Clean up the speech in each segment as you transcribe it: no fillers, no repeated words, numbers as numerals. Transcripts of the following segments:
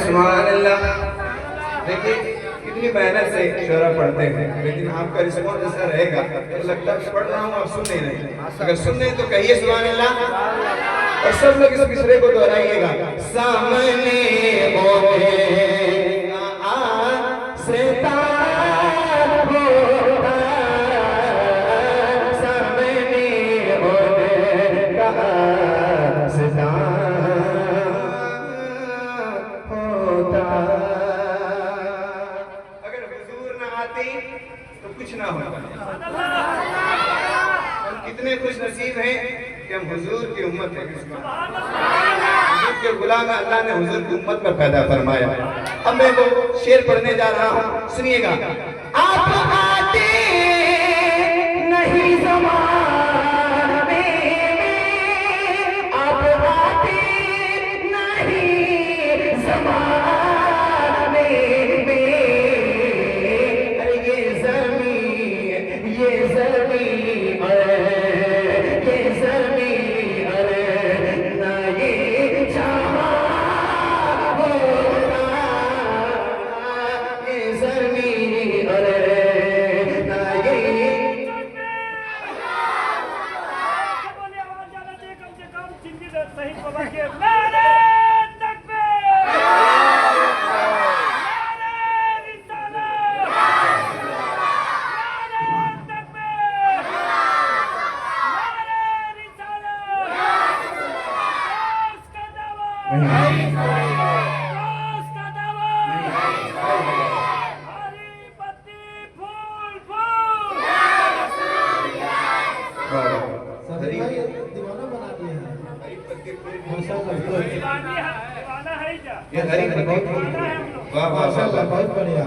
सुभान अल्लाह। देखिए कितनी मेहनत से शोरा पढ़ते हैं, लेकिन आपका रिस्पॉन्स ऐसा रहेगा तो लगता है पढ़ रहा हूँ आप सुन नहीं रहे। अगर सुन रहे तो कहिए सुभान अल्लाह, और सब लोग इस मिसरे को दोहराइएगा। सामने होते तो कुछ ना होता। हम कितने खुश नसीब हैं कि हम हुजूर की उम्मत है, हुजूर के गुलाम अल्लाह ने हुजूर की उम्मत में पैदा फरमाया। अब मैं वो शेर पढ़ने जा रहा हूँ, सुनिएगा। आप आते नहीं ज़माने में, आप आते नहीं ज़माने में,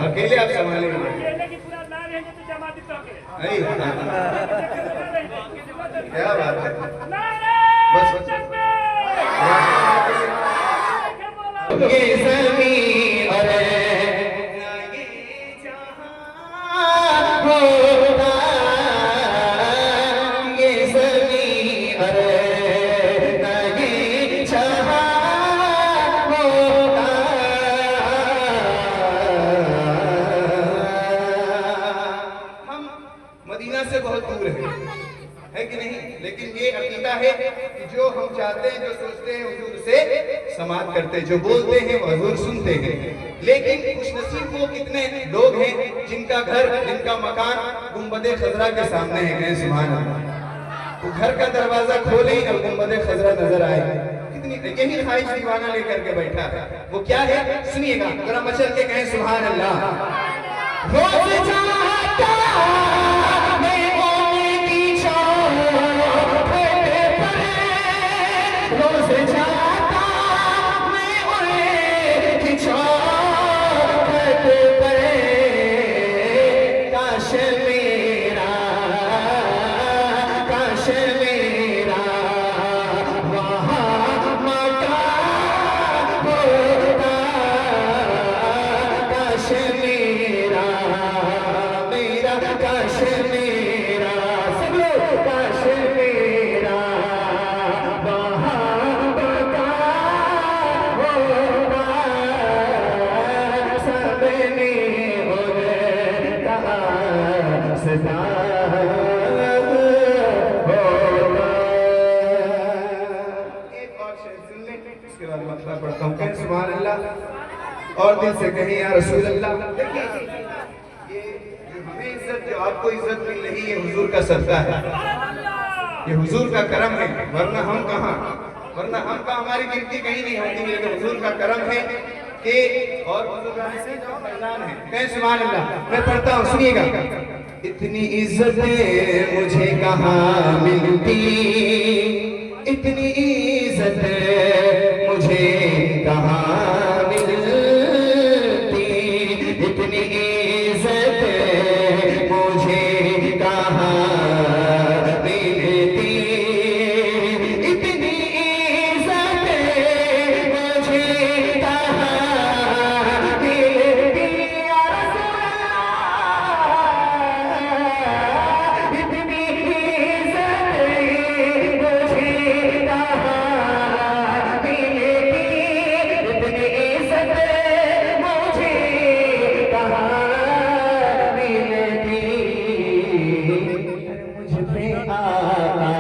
अकेले आप संभालेंगे। क्या बात है, बस ये ज़मीन और ये ज़मीन और से बहुत दूर है कि नहीं, लेकिन ये अकीदा है कि जो हम चाहते हैं, जो सोचते हैं, हुजूर से समाअत करते हैं, जो बोलते हैं वो हुजूर सुनते हैं। लेकिन खुश नसीब वो कितने लोग हैं जिनका घर, जिनका मकान गुंबदे खजरा के सामने है। सुभान अल्लाह। तो घर का दरवाजा खोले और गुंबदे खजरा नजर आए, कितनी यही ख्वाहिश दीवाना लेकर के बैठा है। वो क्या है, सुनिएगा जरा, मचल के कहें सुभान अल्लाह। रोज जाता काश मेरा सुन लें, उसके बाद मसला पढ़ता हूँ। कहें सुभान अल्लाह और दिल से कहें या रसूल अल्लाह। देखिए ये जो हमें इज्जत, जो आपको इज्जत मिल रही है, हुजूर का सदका है, ये हुजूर का करम है, वरना हम कहाँ, हमारी गिनती कहीं नहीं होती, लेकिन हुजूर का करम है कि और बुजुर्गान से जो फैजान है। कहें सुभान अल्लाह। मैं पढ़ता हूँ, सुनिएगा। इतनी इज्जतें मुझे कहाँ मिलती, इतनी इज्जत मुझे कहाँ मिलती, इतनी इज्जत मुझे कहाँ मिलती, इतनी इज्जत मुझे कहाँ मिलती, या रसूल अल्लाह, इतनी इज्जत मुझे कहाँ मिलती, इतनी इज्जत मुझे कहाँ मिलती। मुझ पे आका,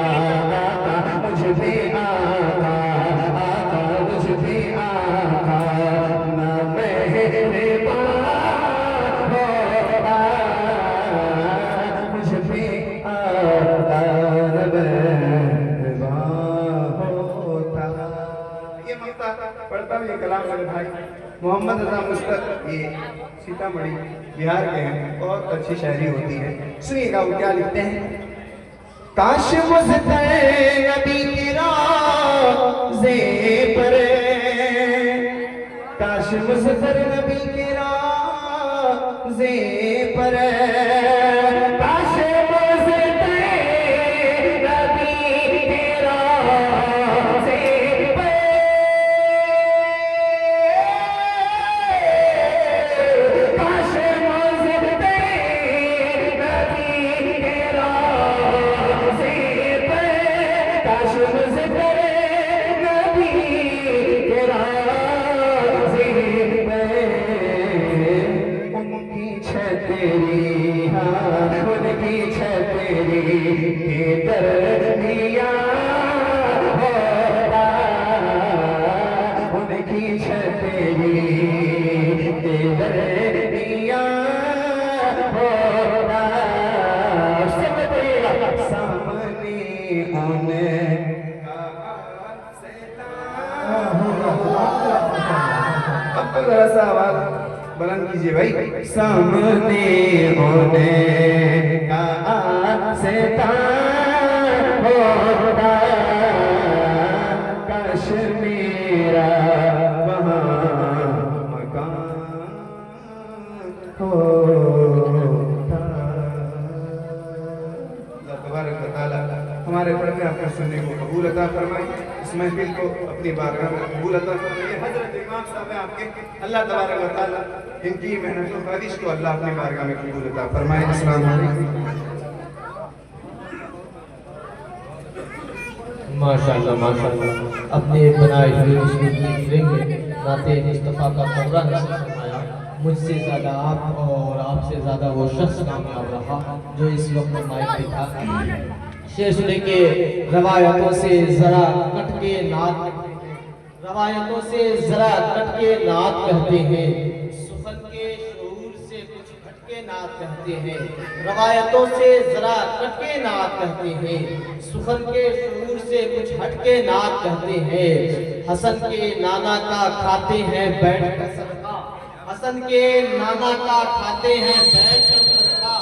मुझ पे आका, मुझ पे आका ना मेहरबान होता, मुझ पे आका ना मेहरबान होता। ये मक्ता पढ़ता हूँ, ये कलाम मेरे भाई मोहम्मद रजा मुस्तक, ये सीतामढ़ी बिहार के हैं, बहुत अच्छी शायरी होती है। सुनिएगा वो क्या लिखते हैं। काश मुझसे नबी की रोज़े पर, काश मुझसे नबी की रोज़े पर, काश मुझसे नबी की रोज़े पर, काश मुझसे नबी की रोज़े पर, काश मुझसे नबी की रोज़े पर, उनकी छतरी, हाँ उनकी छतरी के दरमियाँ होता, उनकी छतरी के दरमियाँ होता। सब तेरा सामने आने अब तो जरा सा आवाज बुलंद कीजिए भाई। सामने होने का शैतान होता, काश मेरा वहाँ मकान होता। अल्लाह तबारक व तआला हमारे पढ़ने आपको सुनने को कबूल अता फरमाए, इस महफिल को अपनी बारगाह में कबूल अता फरमाए। हजरत इमाम साहब हैं आपके, अल्लाह तबारक व तआला इनकी मेहनत और ख्वाहिश को अल्लाह अपनी बारगाह में कबूल अता फरमाए। अस्सलाम वालेकुम। माशाअल्लाह माशाअल्लाह, अपने बनाए हुए उसकी फिल्म में नाते मुस्तफ़ा का कमरा नसीब फरमाया। मुझसे ज़्यादा आप और आपसे ज़्यादा वो शख्स कामयाब रहा जो इस वक्त माइक पे था। शेर सुने के रवायतों से ज़रा कटके नात, रवायतों से ज़रा कटके नात कहते हैं, सुखन के शऊर से कुछ हटके नात कहते हैं। रवायतों से ज़रा कटके नात कहते हैं, सुखन के शऊर से कुछ हटके नात कहते हैं। हसन के नाना का खाते हैं बैठ कर सदका, हसन के नाना का खाते हैं बैठ कर सदका,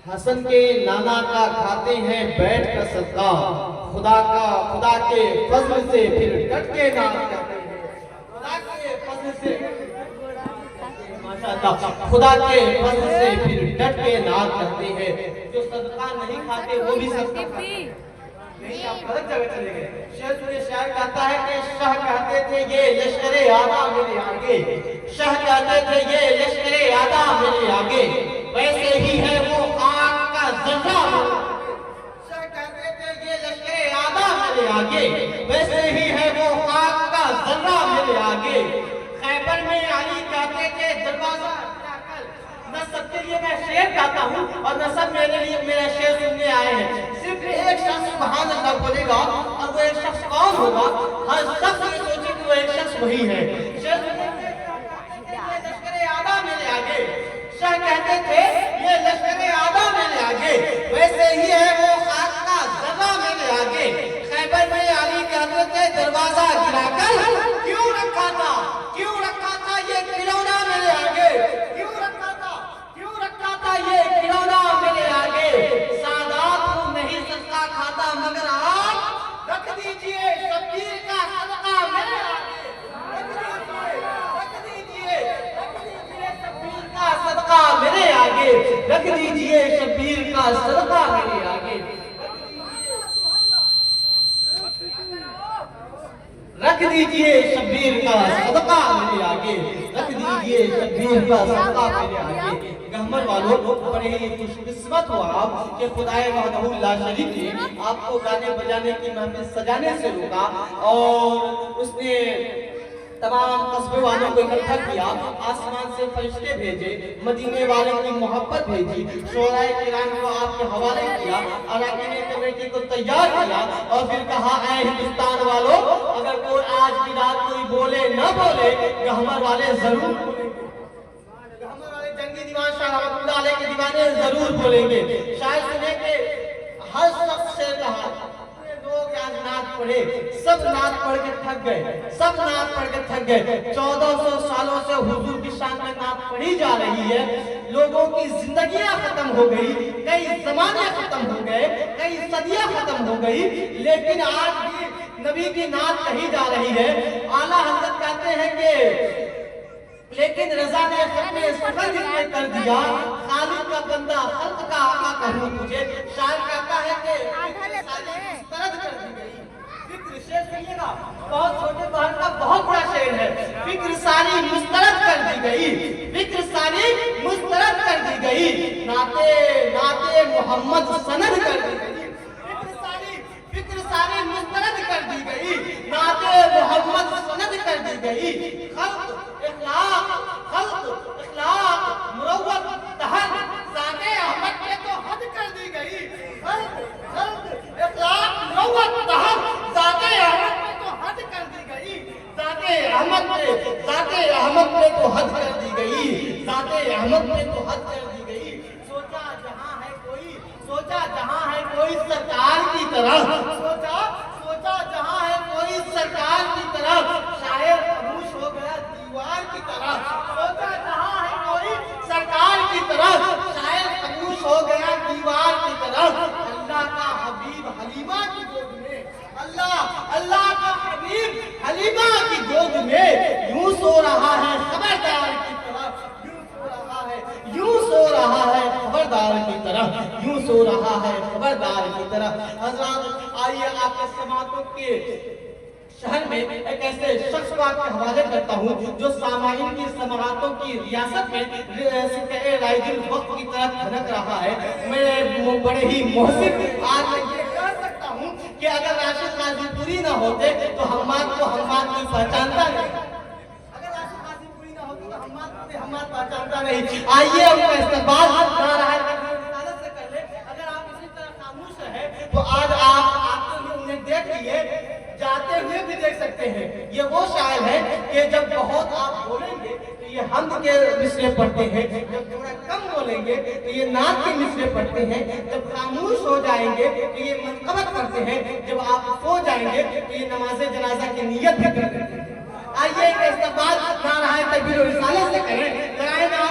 हसन के नाना का खाते हैं बैठ कर सदका, खुदा के फजल से फिर डट के नात कहते हैं, खुदा के फजल से, माशाअल्लाह, खुदा के फजल से फिर डट के नात कहते हैं। जो सदका नहीं खाते वो भी सदका खाते हैं। नहीं, आप गलत जगह चले गए। शायर कहता है कि शाह कहते थे ये लश्करे आदा मेरे आगे, शाह कहते थे ये लश्करे आदा मेरे आगे, वैसे ही है वो आग का जर्रा, शाह कहते थे ये लश्करे आदा मेरे आगे, वैसे ही है वो आग का जर्रा मेरे आगे। खैबर में अली कहते थे दरवाजा सबके लिए मैं शेर गाता हूँ और न सब मेरे लिए मेरा शेर सुनने आए हैं। सिर्फ एक शख्स सुभान अल्लाह बोलेगा और वो एक शख्स कौन होगा? हर शख्स ये सोचे कि वो एक शख्स वही है। शेर लश्कर आदा मेरे आगे, शाह कहते थे ये लश्कर आदा मेरे आगे, वैसे ही है वो खाक का जर्रा मेरे आगे। खैबर में अली के हजरत ने दरवाजा गिराकर क्यों रखा था ये खिलौना मेरे आगे, क्यों रखा था ये खिलौना मेरे आगे। सादात हूँ नहीं सदका खाता मगर आप रख दीजिए शब्बीर का सदका मेरे आगे, रख दीजिए शब्बीर का सदका मेरे आगे, रख दीजिए शब्बीर का सदका मेरे आगे, रख दीजिए शब्बीर का सदका मेरे आगे, रख दीजिए शब्बीर का सदका मेरे आगे। गहमर वालों, बड़े ही खुशकिस्मत हो आप कि खुदाए वहदहू ला शरीक ने आपको गाने बजाने की महफिल सजाने से रोका और उसने तमाम कस्बे वालों को इकट्ठा किया, आसमान से फरिश्ते भेजे, मदीने वाले की मोहब्बत भेजी, शोराए किराम को आपके हवाले किया, अराकीन कमेटी को तैयार किया और फिर कहा ऐ हिंदुस्तान वालों, अगर कोई आज की रात कोई बोले न बोले गहमर वाले जरूर बोलेंगे, गहमर वाले जंगी दीवान शाह रहमतुल्लाह अलैह के दीवाने जरूर बोलेंगे। शायद सुने के हर शख्स से कहा लोग आज नात पढ़े, सब नात पढ़ के थक गए, सब नात पढ़ के थक गए। 1400 सालों से हुजूर की शान में नात पढ़ी जा रही है, लोगों की जिंदगियां खत्म हो गई, कई जमाने खत्म हो गए, कई सदियां खत्म हो गई, लेकिन आज भी नबी की नात कही जा रही है। आला हजरत कहते हैं कि लेकिन रजा ने अपने सफर में कर दिया, खालिद का बंदा खल्क का आका कहूं तुझे। शायर कहता है कि मुस्तरद कर दी गई फिक्र, शेर सुनिएगा, बहुत छोटे बहन का बहुत बड़ा शेर है। फिक्र सारी मुस्तरद कर दी गई, फिक्र सारी मुस्तरद कर दी गई, नाते नाते मोहम्मद सनद कर दी गई, फिक्र सारी मुस्तरद कर दी गई, नाते मोहम्मद सनद कर दी गई। खल्क इखलाक मुरव्वत तहर ज़ाते अहमद पे तो हद कर दी गई। इखलाक मुरव्वत तहर ज़ाते अहमद पे तो हद कर दी गई, ज़ाते अहमद पे तो हद कर दी गई, ज़ाते अहमद पे तो हद कर दी गई। सोचा जहां है कोई सरकार की तरह, सोचा जहां है कोई सरकार की तरह, शायर खामोश हो गया दीवार की तरह। सोचा जहां है कोई सरकार की तरह, शायर खामोश हो गया दीवार की तरह। अल्लाह का हबीब हलीमा की गोद में, अल्लाह का हबीब हलीमा की गोद में यूं सो रहा है खबरदार की तरह, यूं सो रहा है खबरदार की तरह, यूं सो रहा है खबरदार की तरह। हज़रात आइए आपके समातों के शहर में एक ऐसे शख्स को आपके हवाले करता हूँ जो सामाइन की समातों की रियासत में सिक्के राइजुल वक्त की तरह खनक रहा है। मैं बड़े ही मोहसिन आज ये कह सकता हूँ कि अगर राशिद गाजीपुरी ना होते तो हम्माद को हम्माद कोई पहचानता नहीं, अगर राशिद गाजीपुरी ना होते तो हम्माद पहचानता नहीं। आइए उनका इस्तेमाल ना रहा है से कर ले। अगर आप इसी तरह खामोश है तो आज आप आते हुए उन्हें देख लिए, जाते हुए भी देख सकते हैं। ये वो शायर है कि जब बहुत आप बोलेंगे तो ये हमद के मिसरे पढ़ते हैं, जब थोड़ा कम बोलेंगे तो ये नात के मिसरे पढ़ते हैं, जब खामोश हो जाएंगे तो ये मनकबत करते हैं, जब आप सो जाएंगे तो ये नमाज जनाजा की नियत भी करते हैं। आइए एक इस्तेमाल ना रहा है तकबीर और रिसाले से करें, कराए ना